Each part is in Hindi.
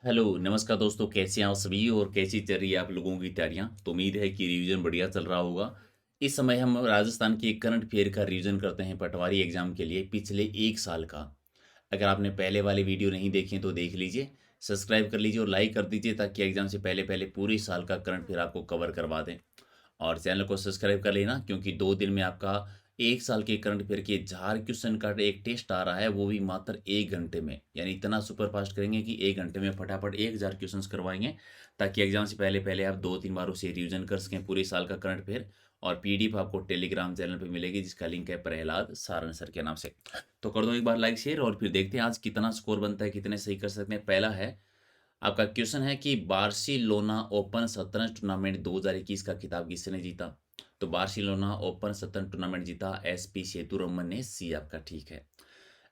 हेलो, नमस्कार दोस्तों, कैसे हैं आप सभी और कैसी चल रही है आप लोगों की तैयारियां। तो उम्मीद है कि रिवीजन बढ़िया चल रहा होगा। इस समय हम राजस्थान के करंट अफेयर का रिवीजन करते हैं पटवारी एग्जाम के लिए पिछले 1 साल का। अगर आपने पहले वाले वीडियो नहीं देखे तो देख लीजिए, सब्सक्राइब कर लीजिए और लाइक कर दीजिए ताकि एग्जाम से पहले पहले पूरे साल का करंट अफेयर आपको कवर करवा दें। और चैनल को सब्सक्राइब कर लेना क्योंकि 2 दिन में आपका 1 साल के करंट अफेयर के 1000 क्वेश्चन का एक टेस्ट आ रहा है, वो भी मात्र 1 घंटे में। यानी इतना सुपर फास्ट करेंगे कि 1 घंटे में फटाफट 1000 क्वेश्चन करवाएंगे ताकि एग्जाम से पहले पहले आप 2-3 बार उसे रिविजन कर सकें पूरे साल का करंट अफेयर। और पीडीएफ आपको टेलीग्राम चैनल पे मिलेगी जिसका लिंक है प्रहलाद सारन सर के नाम से। तो कर दो एक बार लाइक शेयर और फिर देखते हैं आज कितना स्कोर बनता है, कितने सही कर सकते हैं। पहला है आपका क्वेश्चन है कि बार्सिलोना ओपन शतरंज टूर्नामेंट 2021 का खिताब किसने जीता। तो बार्सिलोना ओपन शतरंज टूर्नामेंट जीता एसपी सेतुरमन ने, सी आपका ठीक है।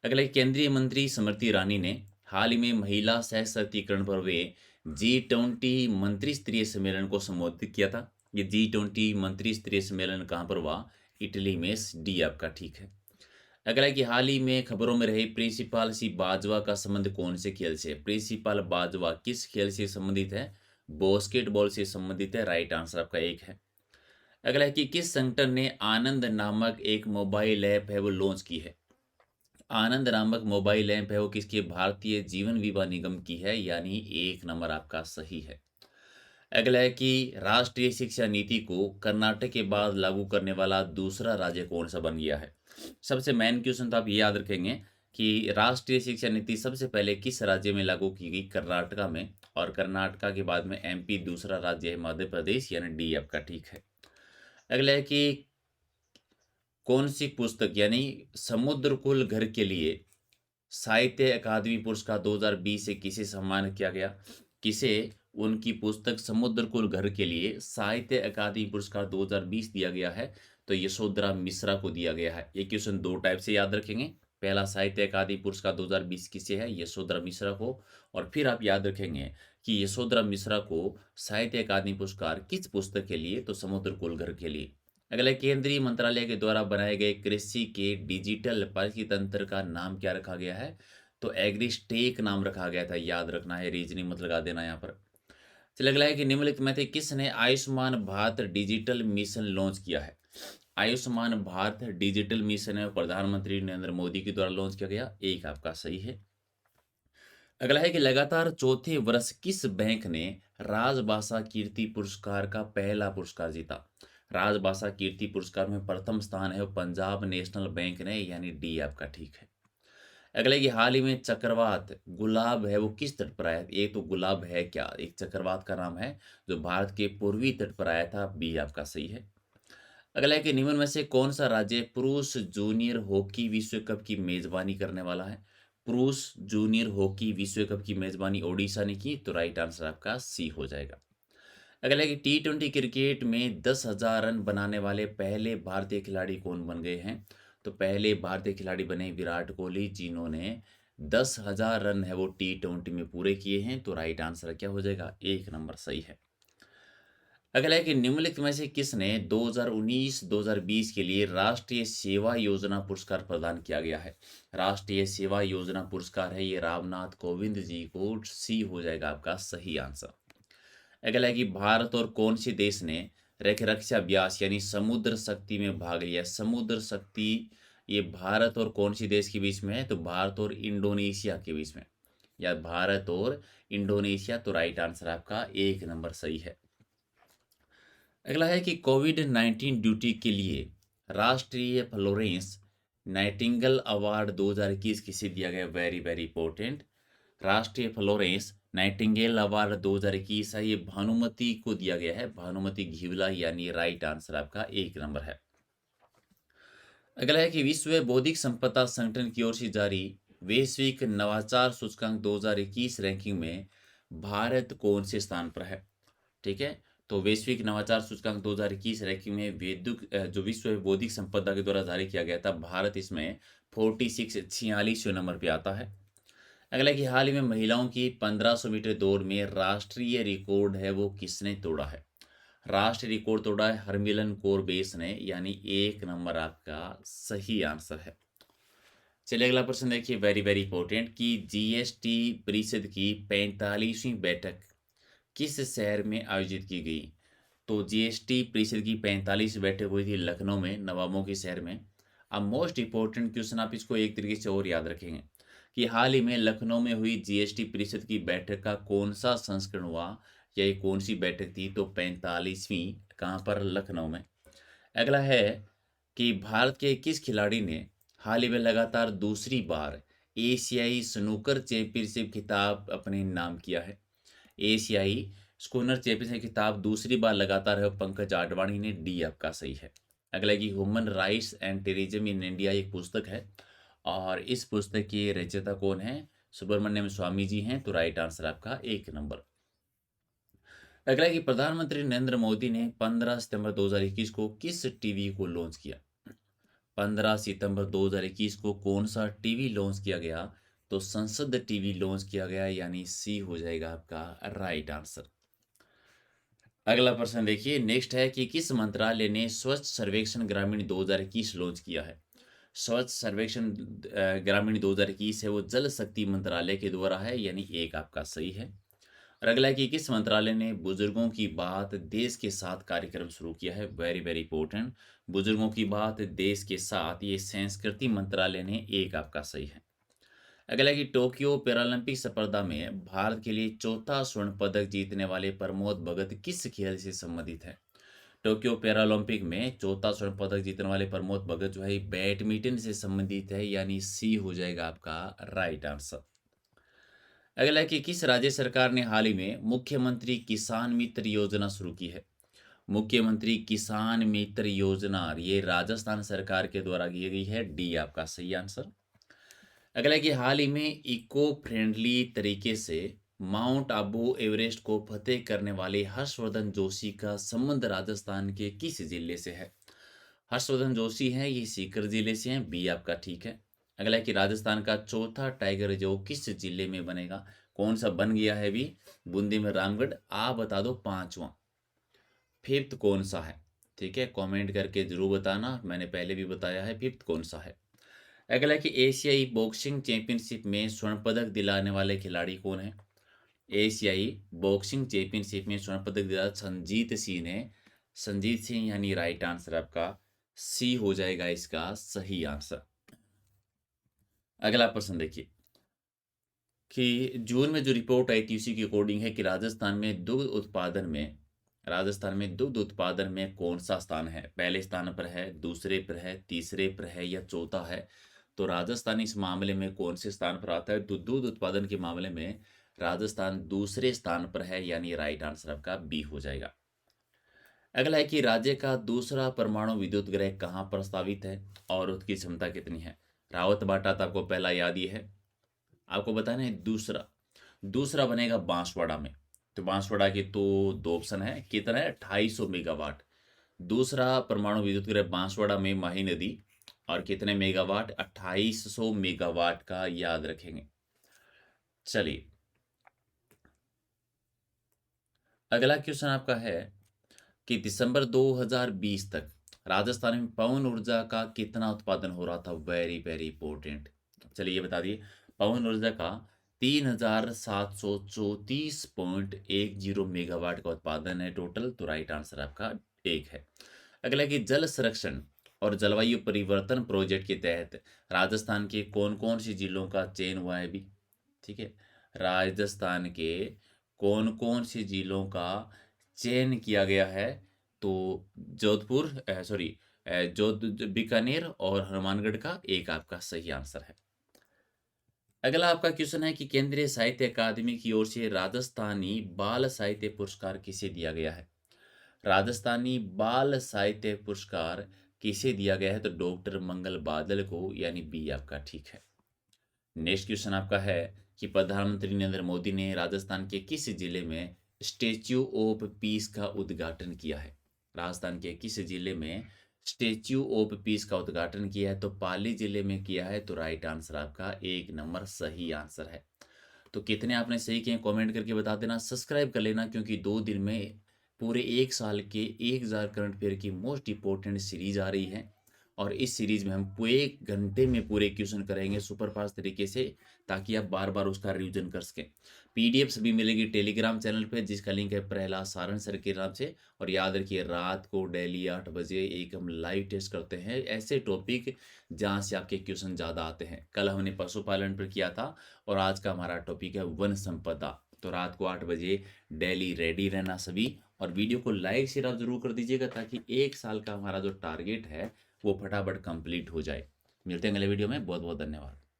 अगला केंद्रीय मंत्री स्मृति ईरानी ने हाल ही में महिला सशक्तिकरण पर हुए G20 मंत्री स्तरीय सम्मेलन को संबोधित किया था। ये G20 मंत्री स्तरीय सम्मेलन कहाँ पर हुआ? इटली में, डी आपका ठीक है। अगला है कि हाल ही में खबरों में रहे प्रिंसिपाल सी बाजवा का संबंध कौन से खेल से? प्रिंसिपल बाजवा किस खेल से संबंधित है? बास्केटबॉल से संबंधित है। राइट आंसर आपका एक है। अगला है कि किस संगठन ने आनंद नामक एक मोबाइल ऐप है वो लॉन्च की है? आनंद नामक मोबाइल ऐप है वो किसकी? भारतीय जीवन बीमा निगम की है, यानी 1 नंबर आपका सही है। अगला है कि राष्ट्रीय शिक्षा नीति को कर्नाटक के बाद लागू करने वाला दूसरा राज्य कौन सा बन गया है? सबसे मेन क्वेश्चन तो आप ये याद रखेंगे कि राष्ट्रीय शिक्षा नीति सबसे पहले किस राज्य में लागू की गई? कर्नाटका में। और कर्नाटका के बाद में एमपी दूसरा राज्य है मध्य प्रदेश, यानी डी आपका ठीक है। अगला है कि कौन सी पुस्तक यानी समुद्रकुल घर के लिए साहित्य अकादमी पुरस्कार 2020 से किसे सम्मानित किया गया? किसे उनकी पुस्तक समुद्रकुल घर के लिए साहित्य अकादमी पुरस्कार 2020 दिया गया है? तो यशोधरा मिश्रा को दिया गया है। ये क्वेश्चन दो टाइप से याद रखेंगे। पहला, साहित्य अकादमी पुरस्कार 2020 किसे है? यशोधरा मिश्रा को। और फिर आप याद रखेंगे कि यशोधरा मिश्रा को साहित्य अकादमी पुरस्कार किस पुस्तक के लिए? तो समुद्रकुल घर के लिए। अगला, केंद्रीय मंत्रालय के द्वारा बनाए गए कृषि के डिजिटल पारिस्थितिकी तंत्र का नाम क्या रखा गया है? तो एग्रीस्टेक नाम रखा गया था, याद रखना है, रीजनिंग मत लगा देना यहाँ पर। चलिए अगला है कि निम्नलिखित में से किसने Ayushman Bharat digital mission launch किया है? आयुष्मान भारत डिजिटल मिशन है प्रधानमंत्री नरेंद्र मोदी के द्वारा लॉन्च किया गया, एक आपका सही है। अगला है कि लगातार चौथे वर्ष किस बैंक ने राजभाषा कीर्ति पुरस्कार का पहला पुरस्कार जीता? राजभाषा कीर्ति पुरस्कार में प्रथम स्थान है वो पंजाब नेशनल बैंक ने, यानी डी आपका ठीक है। अगला है कि हाल ही में चक्रवात गुलाब है वो किस तट पर आया? ये तो गुलाब है क्या, एक चक्रवात का नाम है जो भारत के पूर्वी तट पर आया था, बी आपका सही है। अगला है कि निम्न में से कौन सा राज्य पुरुष जूनियर हॉकी विश्व कप की मेजबानी करने वाला है? पुरुष जूनियर हॉकी विश्व कप की मेजबानी ओडिशा ने की, तो राइट आंसर आपका सी हो जाएगा। अगला है कि T20 क्रिकेट में 10,000 रन बनाने वाले पहले भारतीय खिलाड़ी कौन बन गए हैं? तो पहले भारतीय खिलाड़ी बने विराट कोहली, जिन्होंने 10,000 रन है वो T20 में पूरे किए हैं, तो राइट आंसर क्या हो जाएगा? 1 नंबर सही है। अगला है कि निम्नलिखित में से किसने 2019-2020 के लिए राष्ट्रीय सेवा योजना पुरस्कार प्रदान किया गया है? राष्ट्रीय सेवा योजना पुरस्कार है ये रामनाथ कोविंद जी को, सी हो जाएगा आपका सही आंसर। अगला है कि भारत और कौन से देश ने रक्षा अभ्यास यानी समुद्र शक्ति में भाग लिया? समुद्र शक्ति ये भारत और कौन सी देश के बीच में है? तो भारत और इंडोनेशिया के बीच में, या भारत और इंडोनेशिया, तो राइट आंसर आपका 1 नंबर सही है। अगला है कि कोविड-19 ड्यूटी के लिए राष्ट्रीय फ्लोरेंस नाइटिंगेल अवार्ड 2021 किसे दिया गया? Very very important. राष्ट्रीय फ्लोरेंस नाइटिंगेल अवार्ड 2021 है ये भानुमति को दिया गया है, भानुमति घिवला, यानी राइट आंसर आपका 1 नंबर है। अगला है कि विश्व बौद्धिक संपदा संगठन की ओर से जारी वैश्विक नवाचार सूचकांक 2021 रैंकिंग में भारत कौन से स्थान पर है? ठीक है, तो वैश्विक नवाचार सूचकांक 2021 रैंकिंग में जो विश्व बौद्धिक संपदा के द्वारा जारी किया गया था, भारत इसमें 46 नंबर पे आता है। अगला कि हाल ही में महिलाओं की 1500 मीटर दौड़ में राष्ट्रीय रिकॉर्ड है वो किसने तोड़ा है? राष्ट्रीय रिकॉर्ड तोड़ा है हरमिलन कौर बेस ने, यानी 1 नंबर आपका सही आंसर है। चलिए अगला प्रश्न देखिए, वेरी वेरी इंपॉर्टेंट, कि जीएसटी परिषद की 45वीं बैठक किस शहर में आयोजित की गई? तो जीएसटी परिषद की 45वीं बैठक हुई थी लखनऊ में, नवाबों के शहर में। अब मोस्ट इंपॉर्टेंट क्वेश्चन, आप इसको एक तरीके से और याद रखेंगे कि हाल ही में लखनऊ में हुई जीएसटी परिषद की बैठक का कौन सा संस्करण हुआ, या ये कौन सी बैठक थी? तो 45वीं, कहाँ पर? लखनऊ में। अगला है कि भारत के किस खिलाड़ी ने हाल ही में लगातार दूसरी बार एशियाई स्नूकर चैंपियनशिप खिताब अपने नाम किया है? एशियाई स्कूनर चैंपियनशिप खिताब दूसरी बार लगातार है, पंकज आडवाणी ने। डी आपका सही है। अगला है कि human rights and terrorism in India एक पुस्तक है, और इस पुस्तक के रचयिता कौन है? सुब्रमण्यम स्वामी जी हैं। तो राइट आंसर आपका 1 नंबर। अगला है कि प्रधानमंत्री नरेंद्र मोदी ने 15 सितंबर 2021 को किस टीवी को लॉन्च किया? 15 सितंबर 2021 को कौन सा टीवी लॉन्च किया गया? तो संसद टीवी लॉन्च किया गया, यानी सी हो जाएगा आपका राइट आंसर। अगला प्रश्न देखिए, नेक्स्ट है कि किस मंत्रालय ने स्वच्छ सर्वेक्षण ग्रामीण 2021 लॉन्च किया है? स्वच्छ सर्वेक्षण ग्रामीण 2021 है, वो जल शक्ति मंत्रालय के द्वारा है, यानी एक आपका सही है। और अगला है कि किस मंत्रालय ने बुजुर्गों की बात देश के साथ कार्यक्रम शुरू किया है? वेरी वेरी इंपॉर्टेंट, बुजुर्गों की बात देश के साथ, ये संस्कृति मंत्रालय ने। एक आपका सही है। अगला है कि टोक्यो पैरालंपिक स्पर्धा में भारत के लिए चौथा स्वर्ण पदक जीतने वाले प्रमोद भगत किस खेल से संबंधित है? टोक्यो पैरालंपिक में चौथा स्वर्ण पदक जीतने वाले प्रमोद भगत जो है बैडमिंटन से संबंधित है, यानी सी हो जाएगा आपका राइट आंसर। अगला है कि किस राज्य सरकार ने हाल ही में मुख्यमंत्री किसान मित्र योजना शुरू की है? मुख्यमंत्री किसान मित्र योजना ये राजस्थान सरकार के द्वारा की गई है। डी आपका सही आंसर। अगला है कि हाल ही में इको फ्रेंडली तरीके से माउंट आबू एवरेस्ट को फतेह करने वाले हर्षवर्धन जोशी का संबंध राजस्थान के किस जिले से है? हर्षवर्धन जोशी हैं, ये सीकर जिले से हैं। बी आपका ठीक है। अगला है कि राजस्थान का चौथा टाइगर रिजर्व किस जिले में बनेगा? कौन सा बन गया है अभी? बूंदी में रामगढ़। आप बता दो पांचवा, फिफ्थ कौन सा है? ठीक है, कमेंट करके जरूर बताना, मैंने पहले भी बताया है फिफ्थ कौन सा है। अगला है कि एशियाई बॉक्सिंग चैंपियनशिप में स्वर्ण पदक दिलाने वाले खिलाड़ी कौन है? एशियाई बॉक्सिंग चैंपियनशिप में स्वर्ण पदक दिलाया संजीत सिंह ने। संजीत सिंह, यानी राइट आंसर आपका सी हो जाएगा इसका सही आंसर। अगला प्रश्न देखिए कि जून में जो रिपोर्ट आई थी उसी के अकॉर्डिंग है कि राजस्थान में दुग्ध उत्पादन में कौन सा स्थान है? पहले स्थान पर है, दूसरे पर है, तीसरे पर है, या चौथा है? तो राजस्थान इस मामले में कौन से स्थान पर आता है? तो दूध उत्पादन के मामले में राजस्थान दूसरे स्थान पर है, यानी राइट आंसर आपका बी हो जाएगा। अगला है कि राज्य का दूसरा परमाणु विद्युत ग्रह कहाँ प्रस्तावित है और उसकी क्षमता कितनी है? रावत बाटा तो आपको पहला याद ही है। आपको बताना है दूसरा, दूसरा बनेगा बांसवाड़ा में। तो बांसवाड़ा की तो दो ऑप्शन है, कितना है? 2800 मेगावाट। दूसरा परमाणु विद्युत गृह बांसवाड़ा में माही नदी, और कितने मेगावाट? 2800 मेगावाट का याद रखेंगे। चलिए अगला क्वेश्चन आपका है कि दिसंबर 2020 तक राजस्थान में पवन ऊर्जा का कितना उत्पादन हो रहा था? Very very important. चलिए ये बता दिए, पवन ऊर्जा का 3734.10 मेगावाट का उत्पादन है टोटल। तो राइट आंसर आपका एक है। अगला कि जल संरक्षण और जलवायु परिवर्तन प्रोजेक्ट के तहत राजस्थान के कौन कौन सी जिलों का चयन हुआ है अभी? ठीक है, राजस्थान के कौन कौन से जिलों का चयन किया गया है? तो जोधपुर, सॉरी, बीकानेर और हनुमानगढ़ का एक आपका सही आंसर है। अगला आपका क्वेश्चन है कि केंद्रीय साहित्य अकादमी की ओर से राजस्थानी बाल साहित्य पुरस्कार किसे दिया गया है? राजस्थानी बाल साहित्य पुरस्कार किसे दिया गया है? तो डॉक्टर मंगल बादल को, यानी बी आपका ठीक है। नेक्स्ट क्वेश्चन आपका है कि प्रधानमंत्री नरेंद्र मोदी ने राजस्थान के किस जिले में स्टेच्यू ऑफ पीस का उद्घाटन किया है? राजस्थान के किस जिले में स्टेच्यू ऑफ पीस का उद्घाटन किया है? तो पाली जिले में किया है। तो राइट आंसर आपका 1 नंबर सही आंसर है। तो कितने आपने सही किए कमेंट करके बता देना, सब्सक्राइब कर लेना, क्योंकि 2 दिन में पूरे 1 साल के 1000 करंट अफेयर की मोस्ट इंपॉर्टेंट सीरीज आ रही है, और इस सीरीज़ में हम 1 घंटे में पूरे क्वेश्चन करेंगे सुपर फास्ट तरीके से, ताकि आप बार-बार उसका रिवीजन कर सकें। पीडीएफ सभी मिलेगी टेलीग्राम चैनल पे, जिसका लिंक है प्रहलाद सारंग सर के नाम से। और याद रखिए, रात को डेली 8 बजे एक हम लाइव टेस्ट करते हैं, ऐसे टॉपिक जहाँ से आपके क्वेश्चन ज़्यादा आते हैं। कल हमने पशुपालन पर किया था और आज का हमारा टॉपिक है वन संपदा। तो रात को 8 बजे डेली रेडी रहना सभी, और वीडियो को लाइक शेयर आप ज़रूर कर दीजिएगा, ताकि 1 साल का हमारा जो टारगेट है वो फटाफट कंप्लीट हो जाए। मिलते हैं अगले वीडियो में। बहुत बहुत धन्यवाद।